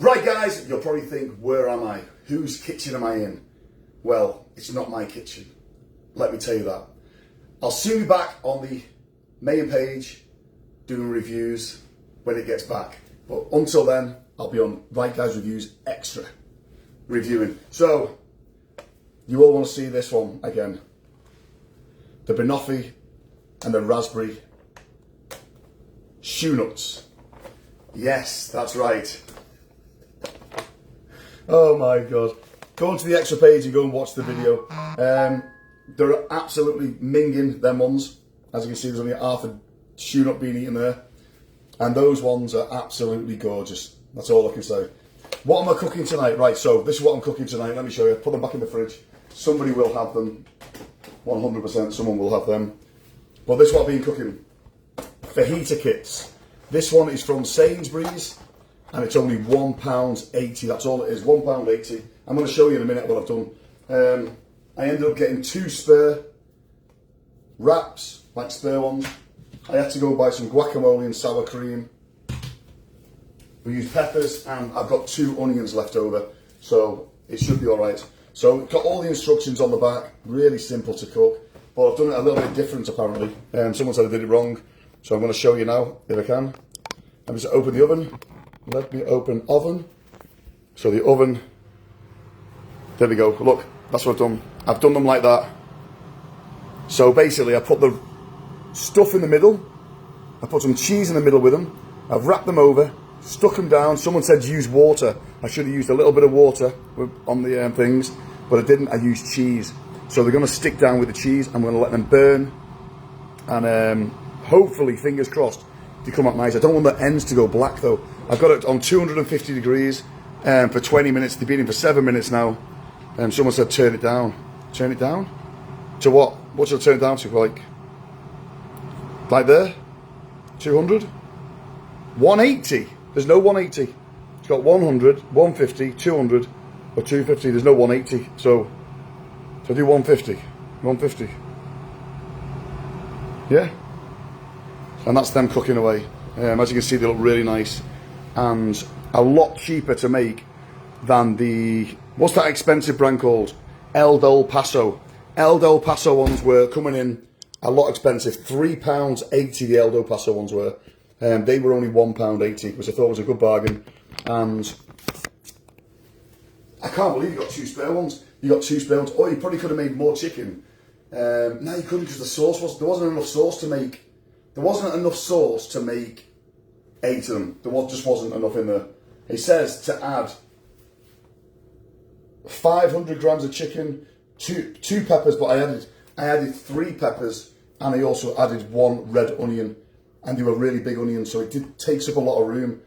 Right guys, you'll probably think, where am I? Whose kitchen am I in? Well, it's not my kitchen. Let me tell you that. I'll soon be back on the main page doing reviews when it gets back. But until then, I'll be on Right Guys Reviews Extra reviewing. So, you all want to see this one again. The banoffee and the raspberry shoe nuts. Yes, that's right. Oh my God. Go onto the extra page and go and watch the video. They're absolutely minging, them ones. As you can see, there's only half a shoe nut being eaten there. And those ones are absolutely gorgeous. That's all I can say. What am I cooking tonight? Right, so this is what I'm cooking tonight. Let me show you. Put them back in the fridge. Somebody will have them. 100% someone will have them. But this is what I've been cooking. Fajita kits. This one is from Sainsbury's. And it's only £1.80. That's all it is, £1.80. I'm going to show you in a minute what I've done. I ended up getting 2 spare wraps, like spare ones. I had to go buy some guacamole and sour cream. We used peppers, and I've got 2 onions left over, so it should be all right. So got all the instructions on the back, really simple to cook, but I've done it a little bit different apparently. Someone said I did it wrong, so I'm going to show you now if I can. Let me just open the oven. Let me open oven. So the oven, there we go. Look, that's what I've done. I've done them like that. So basically I put the stuff in the middle. I put some cheese in the middle with them. I've wrapped them over, stuck them down. Someone said use water. I should have used a little bit of water on the things, but I didn't. I used cheese. So they're going to stick down with the cheese. I'm going to let them burn. And hopefully, fingers crossed, they come out nice. I don't want the ends to go black though. I've got it on 250 degrees for 20 minutes. They've been in for 7 minutes now. Someone said turn it down. Turn it down? To what? What should I turn it down to? Like there? 200? 180. There's no 180. It's got 100, 150, 200, or 250. There's no 180. So I do 150. 150. Yeah? And that's them cooking away. As you can see, they look really nice. And a lot cheaper to make than the, what's that expensive brand called? El Del Paso. El Del Paso ones were coming in a lot expensive. £3.80 the El Del Paso ones were. They were only £1.80, which I thought was a good bargain. And I can't believe you got 2 spare ones. You got 2 spare ones. Oh, you probably could have made more chicken. No, you couldn't, because the sauce was, there wasn't enough sauce to make. There wasn't enough sauce to make 8 of them. There just wasn't enough in there. It says to add 500 grams of chicken, two peppers, but I added 3 peppers, and I also added 1 red onion, and they were really big onions, so it takes up a lot of room.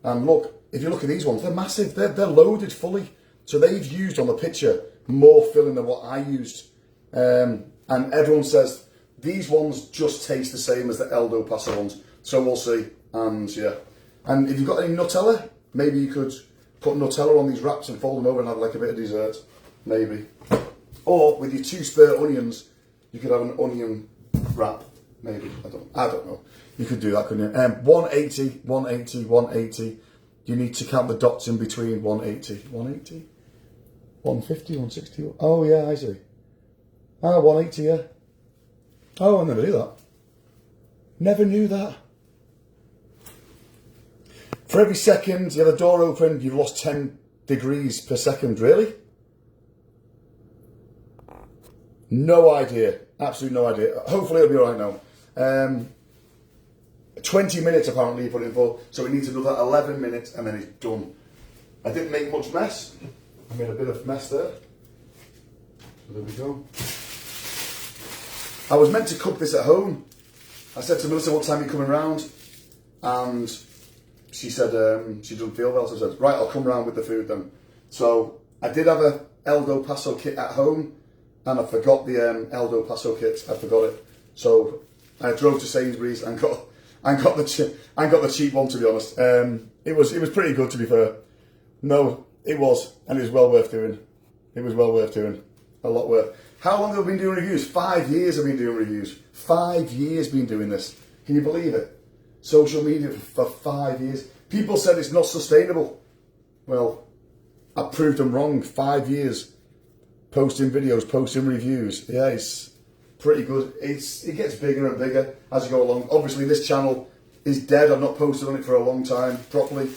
And look, if you look at these ones, they're massive. They're loaded fully. So they've used on the picture more filling than what I used. And everyone says these ones just taste the same as the El Del Paso ones. So we'll see. And yeah. And if you've got any Nutella, maybe you could put Nutella on these wraps and fold them over and have like a bit of dessert. Maybe. Or with your 2 spare onions, you could have an onion wrap. Maybe. I don't know. You could do that, couldn't you? 180, 180, 180. You need to count the dots in between 180. 180? 150, 160. Oh yeah, I see. 180, yeah. Oh, I never knew that. Never knew that. For every second you have the door open, you've lost 10 degrees per second. Really? No idea. Absolutely no idea. Hopefully it'll be alright now. 20 minutes apparently you put it in for, so it needs another 11 minutes and then it's done. I didn't make much mess. I made a bit of mess there. So there we go. I was meant to cook this at home. I said to Melissa, what time are you coming round? And she said she doesn't feel well, so I said, right, I'll come round with the food then. So I did have a El Del Paso kit at home, and I forgot the El Del Paso kit. I forgot it. So I drove to Sainsbury's and got the cheap one, to be honest. It was pretty good, to be fair. No, it was, and it was well worth doing. It was well worth doing. A lot worth. How long have I been doing reviews? 5 years I've been doing reviews. 5 years been doing this. Can you believe it? Social media for 5 years. People said it's not sustainable. Well, I proved them wrong. 5 years posting videos, posting reviews. Yeah, it's pretty good. It gets bigger and bigger as you go along. Obviously, this channel is dead. I've not posted on it for a long time properly,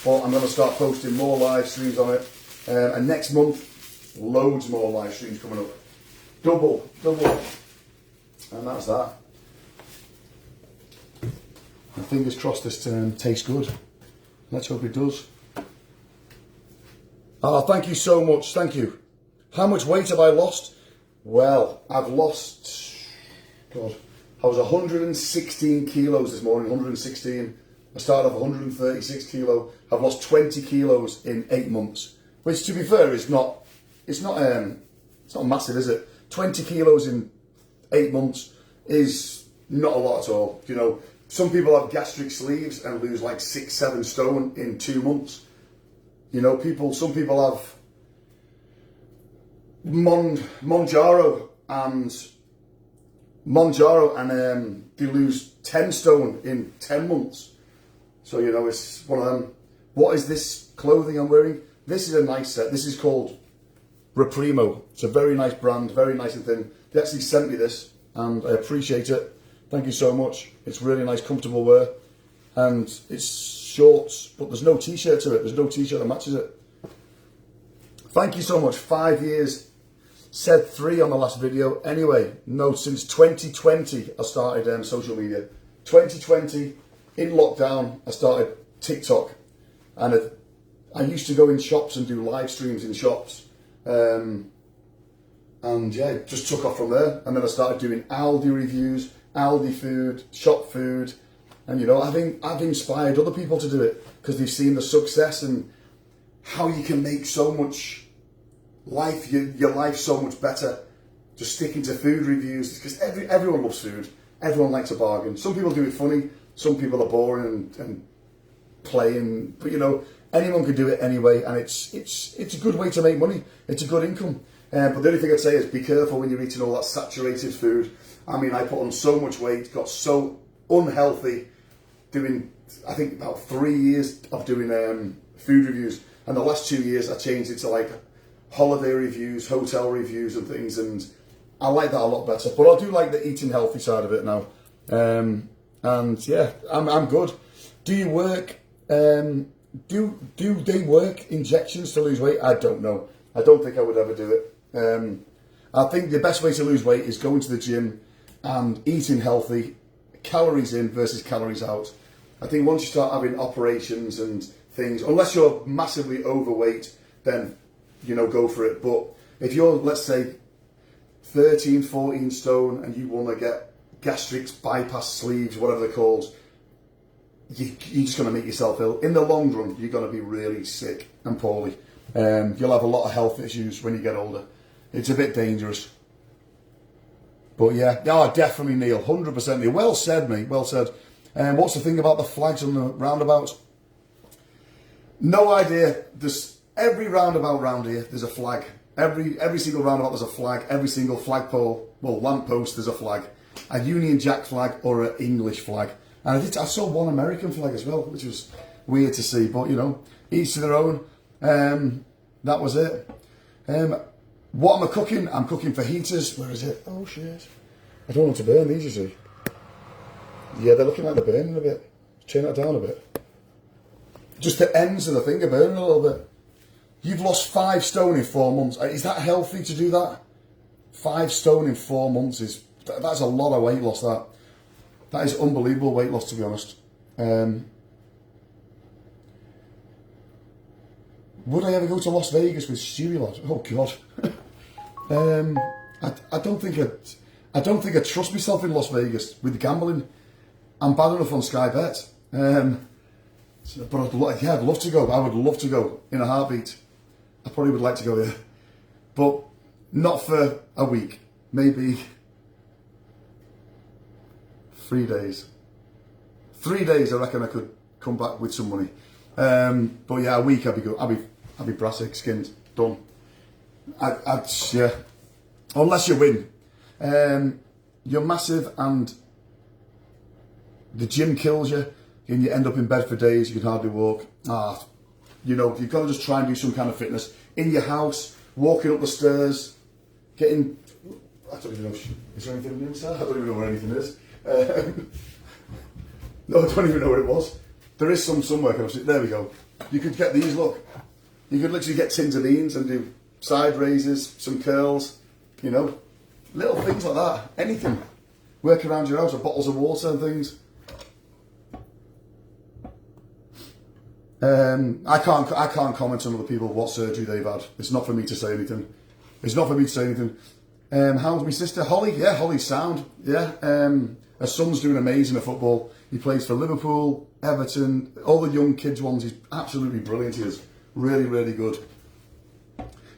but I'm going to start posting more live streams on it. And next month, loads more live streams coming up. Double. And that's that. And fingers crossed this tastes good. Let's hope it does. Thank you so much. Thank you. How much weight have I lost? Well, I've lost, God, I was 116 kilos this morning, 116. I started off 136 kilo. I've lost 20 kilos in 8 months, which to be fair is it's not massive, is it? 20 kilos in 8 months is not a lot at all. You know, some people have gastric sleeves and lose like 6-7 stone in 2 months. You know, some people have Monjaro and they lose 10 stone in 10 months. So, you know, it's one of them. What is this clothing I'm wearing? This is a nice set. This is called Reprimo. It's a very nice brand, very nice and thin. They actually sent me this and I appreciate it. Thank you so much. It's really nice, comfortable wear. And it's shorts, but there's no t-shirt to it. There's no t-shirt that matches it. Thank you so much. 5 years. Said 3 on the last video. Anyway, no, since 2020 I started social media. 2020, in lockdown, I started TikTok. And I used to go in shops and do live streams in shops. And yeah, it just took off from there. And then I started doing Aldi reviews, Aldi food, shop food. And you know, I've inspired other people to do it because they've seen the success and how you can make so much your life so much better just sticking to food reviews, because everyone loves food. Everyone likes a bargain. Some people do it funny, some people are boring and playing, but you know, anyone can do it anyway, and it's a good way to make money. It's a good income. But the only thing I'd say is be careful when you're eating all that saturated food. I mean, I put on so much weight, got so unhealthy doing, I think, about 3 years of doing food reviews, and the last 2 years I changed it to like holiday reviews, hotel reviews and things, and I like that a lot better. But I do like the eating healthy side of it now. And yeah, I'm good. Do you work, do they work injections to lose weight? I don't know. I don't think I would ever do it. I think the best way to lose weight is going to the gym and eating healthy, calories in versus calories out. I think once you start having operations and things, unless you're massively overweight, then, you know, go for it. But if you're, let's say, 13, 14 stone and you want to get gastric bypass sleeves, whatever they're called, you're just going to make yourself ill. In the long run, you're going to be really sick and poorly. You'll have a lot of health issues when you get older. It's a bit dangerous. But yeah, definitely Neil, 100% Neil. Well said, mate, well said. What's the thing about the flags on the roundabouts? No idea. There's every roundabout round here, there's a flag. Every single roundabout there's a flag. Every single flagpole, well, lamppost, there's a flag. A Union Jack flag or an English flag. And I saw one American flag as well, which was weird to see. But, you know, each to their own. That was it. What am I cooking? I'm cooking fajitas. Where is it? Oh, shit. I don't want to burn these, you see. Yeah, they're looking like they're burning a bit. Turn that down a bit. Just the ends of the thing are burning a little bit. You've lost 5 stone in 4 months. Is that healthy to do that? 5 stone in 4 months that's a lot of weight loss, that. That is unbelievable weight loss, to be honest. Would I ever go to Las Vegas with Stewie Lad? Oh God. I don't think I trust myself in Las Vegas with gambling. I'm bad enough on Sky Bet. But I'd love to go. I would love to go in a heartbeat. I probably would like to go there, but not for a week. Maybe 3 days. 3 days, I reckon I could come back with some money. But yeah, a week I'd be good. I'd be brassic, skinned, done. Yeah. Unless you win. You're massive and the gym kills you and you end up in bed for days, you can hardly walk. You know, you've got to just try and do some kind of fitness in your house, walking up the stairs, getting. I don't even know. Is there anything inside? I don't even know where anything is. No, I don't even know what it was. There is some somewhere. There we go. You could get these. Look, you could literally get tins of beans and do side raises, some curls. You know, little things like that. Anything. Work around your house with bottles of water and things. I can't comment on other people what surgery they've had. It's not for me to say anything. How's my sister Holly? Yeah, Holly's sound. Yeah, her son's doing amazing at football. He plays for Liverpool, Everton, all the young kids ones. He's absolutely brilliant. He is really, really good.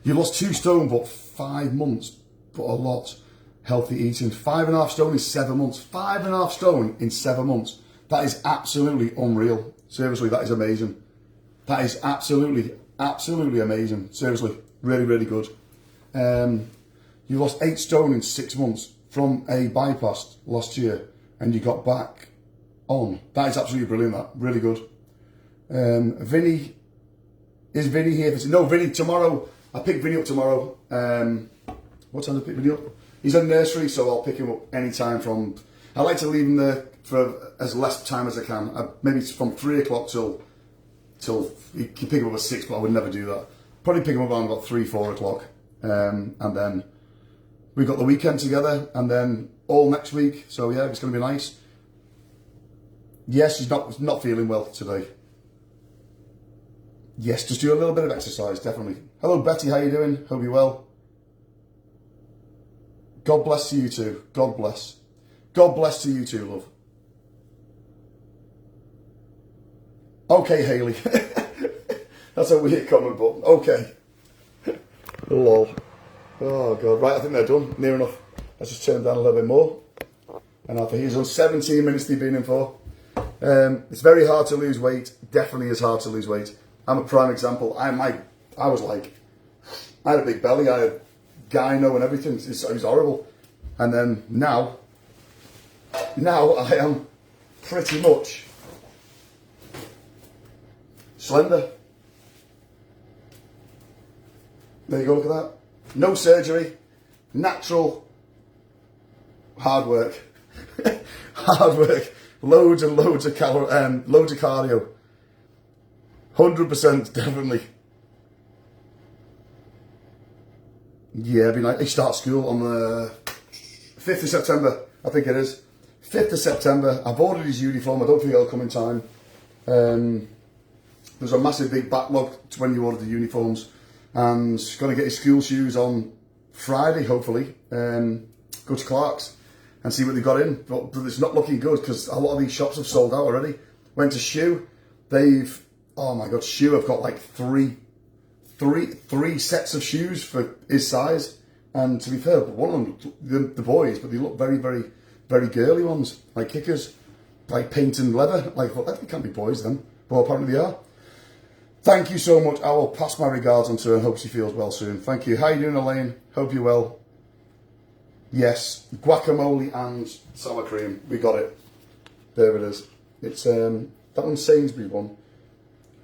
You lost 2 stone, but 5 months, but a lot. Healthy eating. 5.5 stone in 7 months. 5.5 stone in 7 months. That is absolutely unreal. Seriously, that is amazing. That is absolutely amazing. Seriously, really, really good. You lost 8 stone in 6 months from a bypass last year, and you got back on. That is absolutely brilliant. That really good. Vinny, is Vinny here? No, Vinny tomorrow. I pick Vinny up tomorrow. What time do I pick Vinny up? He's in nursery, so I'll pick him up anytime from. I like to leave him there for as less time as I can. Maybe it's from 3 o'clock till you can pick him up at 6, but I would never do that. Probably pick him up around about 3-4 o'clock, and then we've got the weekend together, and then all next week. So yeah, it's going to be nice. Yes, he's not feeling well today. Yes, just do a little bit of exercise, definitely. Hello Betty, how you doing? Hope you're well. God bless to you too. God bless. God bless to you too, love. Okay, Hayley. That's a weird comment, but okay. Lol. Oh God, right, I think they're done. Near enough. Let's just turn down a little bit more. And after he's on 17 minutes they've been in for. It's very hard to lose weight. Definitely is hard to lose weight. I'm a prime example. I had a big belly. I had gyno and everything. It was horrible. And then now I am pretty much slender. There you go, look at that. No surgery, natural, hard work. Hard work, loads and loads of cardio. 100% definitely. Yeah, it'd be like, they start school on the 5th of September, I think it is. 5th of September. I've ordered his uniform. I don't think it'll come in time. There's a massive big backlog to when you order the uniforms. And he's going to get his school shoes on Friday, hopefully. Go to Clark's and see what they've got in. But it's not looking good because a lot of these shops have sold out already. Went to Shoe. Oh my God, Shoe have got like three sets of shoes for his size. And to be fair, one of them, the boys, but they look very, very, very girly ones, like kickers, like paint and leather. Like, well, they can't be boys then, but apparently they are. Thank you so much. I will pass my regards on to her and hope she feels well soon. Thank you. How you doing, Elaine? Hope you're well. Yes, guacamole and sour cream. We got it. There it is. It's that one's Sainsbury's one.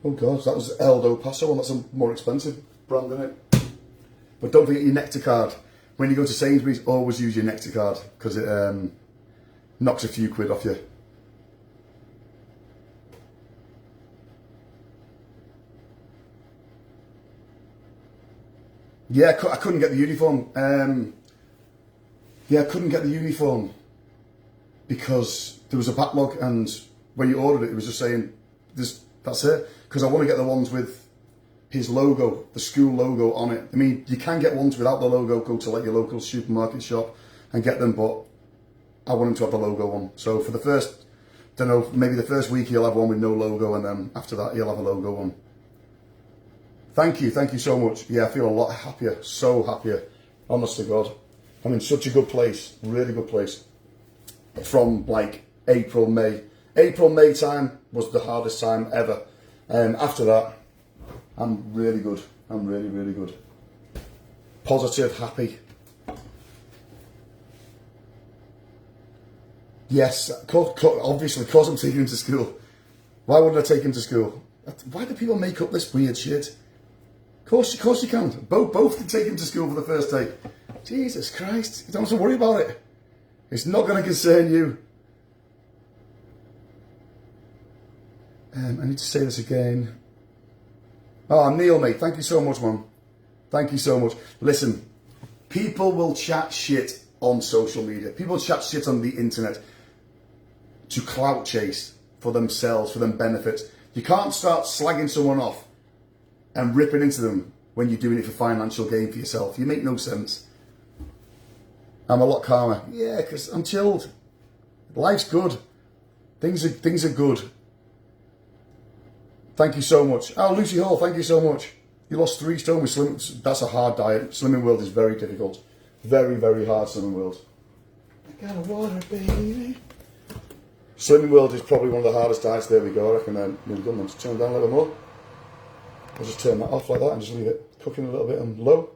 Oh God, that was Eldo Paso one. That's a more expensive brand, isn't it? But don't forget your Nectar card. When you go to Sainsbury's, always use your Nectar card because it knocks a few quid off you. Yeah, I couldn't get the uniform. I couldn't get the uniform because there was a backlog, and when you ordered it was just saying, that's it. Because I want to get the ones with his logo, the school logo on it. I mean, you can get ones without the logo. Go to like your local supermarket shop and get them, but I want him to have the logo on. So for the first, don't know, maybe the first week he'll have one with no logo, and then after that he'll have a logo one. Thank you so much. Yeah, I feel a lot happier, so happier. Honest to God. I'm in such a good place, really good place. From like April, May. April, May time was the hardest time ever. After that, I'm really good. I'm really, really good. Positive, happy. Yes, obviously, because I'm taking him to school. Why wouldn't I take him to school? Why do people make up this weird shit? Of course you can. Both can take him to school for the first day. Jesus Christ, you don't have to worry about it. It's not going to concern you. I need to say this again. Oh, Neil, mate, thank you so much, man. Thank you so much. Listen, people will chat shit on social media. People chat shit on the internet to clout chase for themselves, for them benefits. You can't start slagging someone off and ripping into them when you're doing it for financial gain for yourself. You make no sense. I'm a lot calmer. Yeah, because I'm chilled. Life's good. Things are good. Thank you so much. Oh, Lucy Hall, thank you so much. You lost 3 stone with Slimming. That's a hard diet. Slimming World is very difficult. Very, very hard, Slimming World. I got a water, baby. Slimming World is probably one of the hardest diets. There we go. I reckon we've done them. Just turn it down a little more. I'll just turn that off like that and just leave it cooking a little bit on low.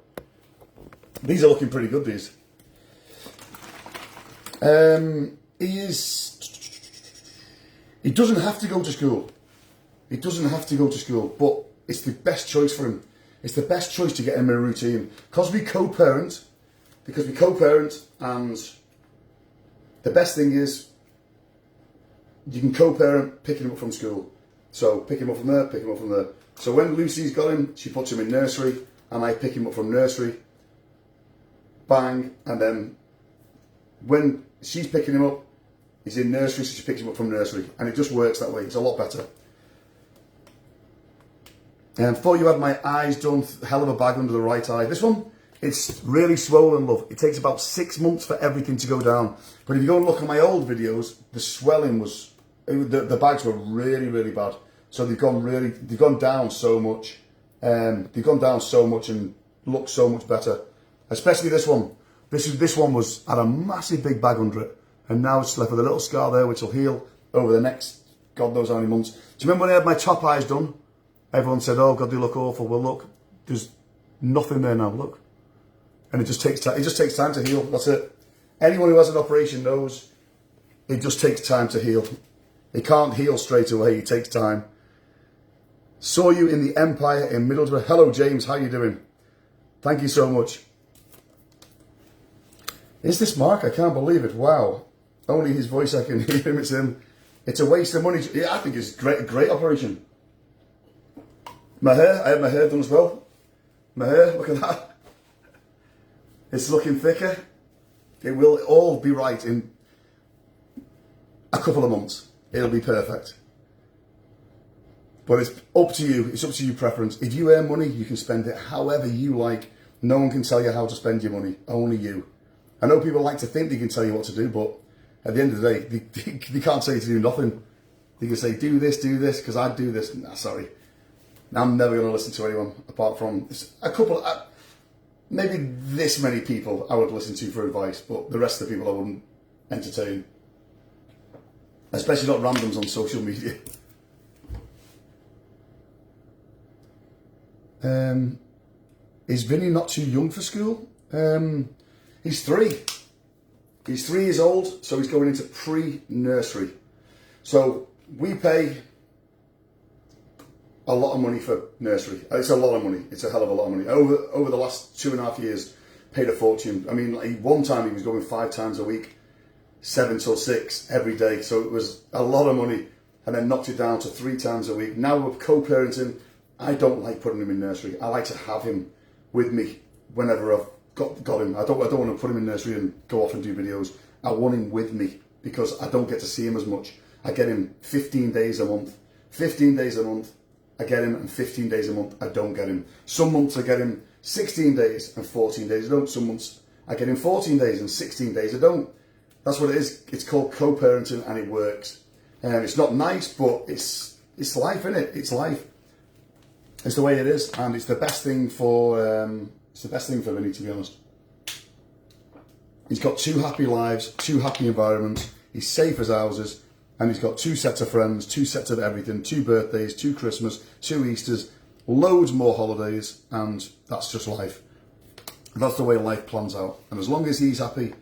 These are looking pretty good, these. He doesn't have to go to school. He doesn't have to go to school, but it's the best choice for him. It's the best choice to get him in a routine. Because we co-parent, and the best thing is you can co-parent picking him up from school. So pick him up from there, pick him up from there. So when Lucy's got him, she puts him in nursery, and I pick him up from nursery. Bang, and then when she's picking him up, he's in nursery, so she picks him up from nursery. And it just works that way. It's a lot better. And before you had my eyes done, hell of a bag under the right eye. This one, it's really swollen, love. It takes about 6 months for everything to go down. But if you go and look at my old videos, the swelling was, the bags were really, really bad. So they've gone down so much. They've gone down so much and look so much better. Especially this one. This one had a massive big bag under it. And now it's left with a little scar there, which will heal over the next, God knows how many months. Do you remember when I had my top eyes done? Everyone said, oh God, they look awful. Well, look, there's nothing there now, look. And it just takes time. It just takes time to heal, that's it. Anyone who has an operation knows it just takes time to heal. It can't heal straight away, it takes time. Saw you in the Empire in Middlesbrough. Hello, James, how you doing? Thank you so much. Is this Mark? I can't believe it, wow. Only his voice I can hear him, it's him. It's a waste of money. Yeah, I think it's a great operation. My hair, I had my hair done as well. My hair, look at that. It's looking thicker. It will all be right in a couple of months. It'll be perfect. But it's up to you. It's up to your preference. If you earn money, you can spend it however you like. No one can tell you how to spend your money. Only you. I know people like to think they can tell you what to do, but at the end of the day, they can't say to do nothing. They can say, do this, because I do this. Nah, sorry. I'm never going to listen to anyone apart from a couple, maybe this many people I would listen to for advice, but the rest of the people I wouldn't entertain. Especially not randoms on social media. Is Vinny not too young for school? He's 3. He's 3 years old, so he's going into pre-nursery. So we pay a lot of money for nursery. It's a lot of money. It's a hell of a lot of money. Over the last 2.5 years, paid a fortune. I mean, like, one time he was going 5 times a week, 7 till 6 every day. So it was a lot of money, and then knocked it down to 3 times a week. Now we're co-parenting. I don't like putting him in nursery. I like to have him with me whenever I've got him. I don't want to put him in nursery and go off and do videos. I want him with me because I don't get to see him as much. I get him 15 days a month. 15 days a month. I get him, and 15 days a month I don't get him. Some months I get him 16 days and 14 days I don't. Some months I get him 14 days and 16 days I don't. That's what it is. It's called co-parenting, and it works. It's not nice, but it's life, isn't it? It's life. It's the way it is, and it's the best thing for Vinny, to be honest. He's got 2 happy lives, 2 happy environments. He's safe as houses. And he's got 2 sets of friends, 2 sets of everything, 2 birthdays, 2 Christmas, 2 Easters, loads more holidays, and that's just life. That's the way life plans out. And as long as he's happy,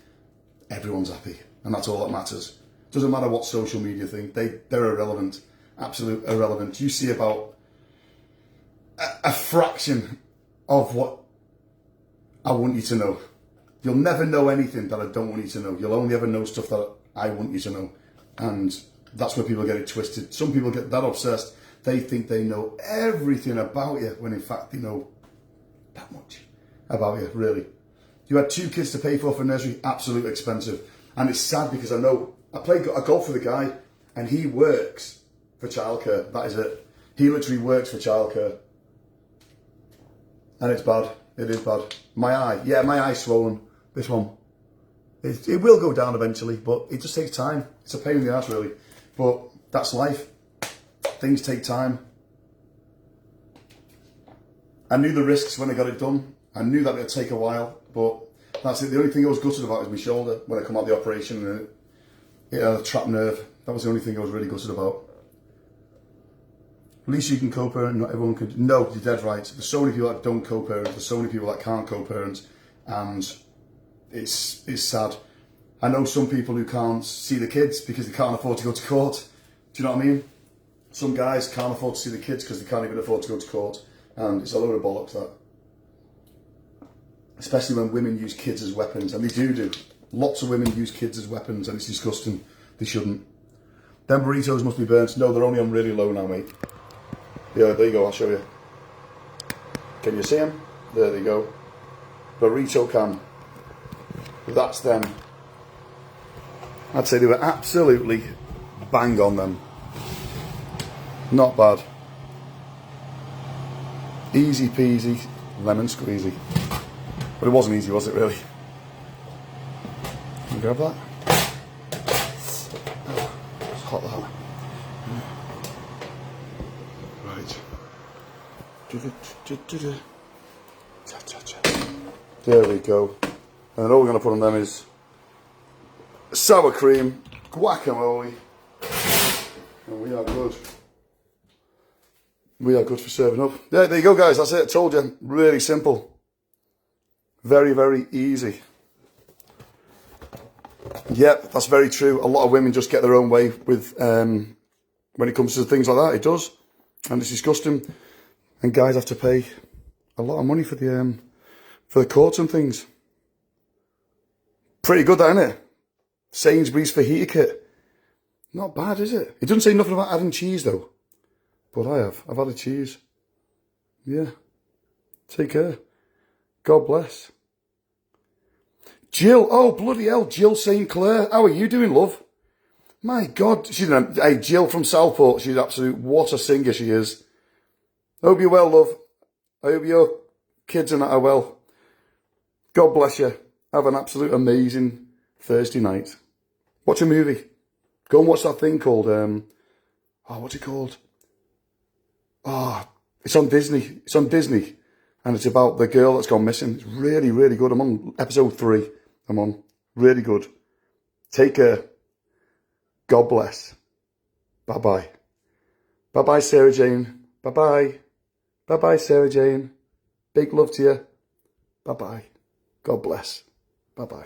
everyone's happy. And that's all that matters. Doesn't matter what social media think. They're irrelevant. Absolute irrelevant. You see about a fraction of what I want you to know. You'll never know anything that I don't want you to know. You'll only ever know stuff that I want you to know. And that's where people get it twisted. Some people get that obsessed. They think they know everything about you, when in fact they know that much about you, really. You had 2 kids to pay for nursery, absolutely expensive. And it's sad because I know, I golf with a guy and he works for childcare. That is it. He literally works for childcare. And it's bad. It is bad. My eye's swollen. This one. It will go down eventually, but it just takes time. It's a pain in the ass, really. But that's life. Things take time. I knew the risks when I got it done. I knew that it would take a while, but that's it. The only thing I was gutted about is my shoulder when I come out of the operation, and it had a trapped nerve. That was the only thing I was really gutted about. At least you can co-parent, not everyone could. No, you're dead right. There's so many people that don't co-parent, there's so many people that can't co-parent, and it's sad. I know some people who can't see the kids because they can't afford to go to court. Do you know what I mean? Some guys can't afford to see the kids because they can't even afford to go to court, and it's a load of bollocks, that. Especially when women use kids as weapons, and they do. Lots of women use kids as weapons, and it's disgusting. They shouldn't. Them burritos must be burnt. No, they're only on really low now, mate. Yeah, there you go, I'll show you. Can you see them? There they go. Burrito can. That's them. I'd say they were absolutely bang on them. Not bad. Easy peasy, lemon squeezy. But it wasn't easy, was it, really? Can you grab that? It's hot, that. Right. There we go. And then all we're going to put on them is sour cream, guacamole, and we are good. We are good for serving up. Yeah, there you go, guys. That's it. I told you. Really simple. Very, very easy. Yep, that's very true. A lot of women just get their own way with when it comes to things like that. It does, and it's disgusting. And guys have to pay a lot of money for the courts and things. Pretty good, that, isn't it? Sainsbury's fajita kit. Not bad, is it? It doesn't say nothing about adding cheese, though. But I have. I've added cheese. Yeah. Take care. God bless. Jill. Oh, bloody hell. Jill St. Clair. How are you doing, love? My God. Hey, Jill from Southport. She's absolute. What a singer she is. Hope you're well, love. I hope your kids and that are well. God bless you. Have an absolute amazing Thursday night. Watch a movie. Go and watch that thing called, what's it called? Oh, it's on Disney. It's on Disney. And it's about the girl that's gone missing. It's really, really good. I'm on episode 3. I'm on. Really good. Take care. God bless. Bye-bye. Bye-bye, Sarah Jane. Bye-bye. Bye-bye, Sarah Jane. Big love to you. Bye-bye. God bless. Bye-bye.